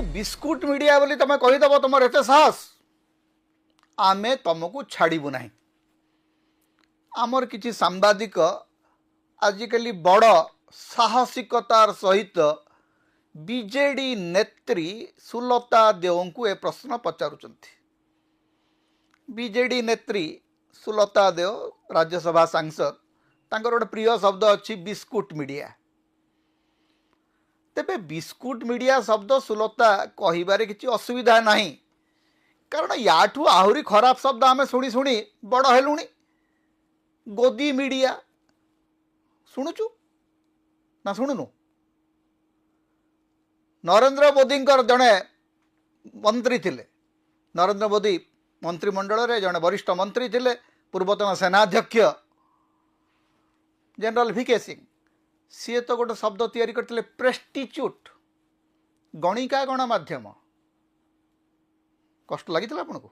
Biscuit media बोली तुम कहीदेव तुम एत साहस आमे तुमको छाड़बू ना आमर किसी सांबादिक आजिकल बड़ साहसिकतार सहित बीजेडी नेत्री सुलता देव को ए प्रश्न पचारुंट। बीजेडी नेत्री सुलता देव राज्यसभा सांसद तांकर गोटे प्रिय शब्द अच्छी बिस्कुट मीडिया। तेबे बिस्कुट मीडिया शब्द सुलता कहिबारे किसी असुविधा नहीं, कारण याठू आहुरी खराब शब्द आमे शुणी शुणी बड़ हेलुणी। गोदी मीडिया शुणुचु ना शुणुनु? नरेंद्र मोदी जड़े मंत्री थिले, नरेंद्र मोदी मंत्रिमंडल रे जड़े वरिष्ठ मंत्री थिले, पूर्वतन सेनाध्यक्ष जनरल वीके सिंह। सी तो गोटे शब्द तैयारी करते प्रेस्टिच्यूट, गणिका गणमाध्यम। कष्ट लगी आपको?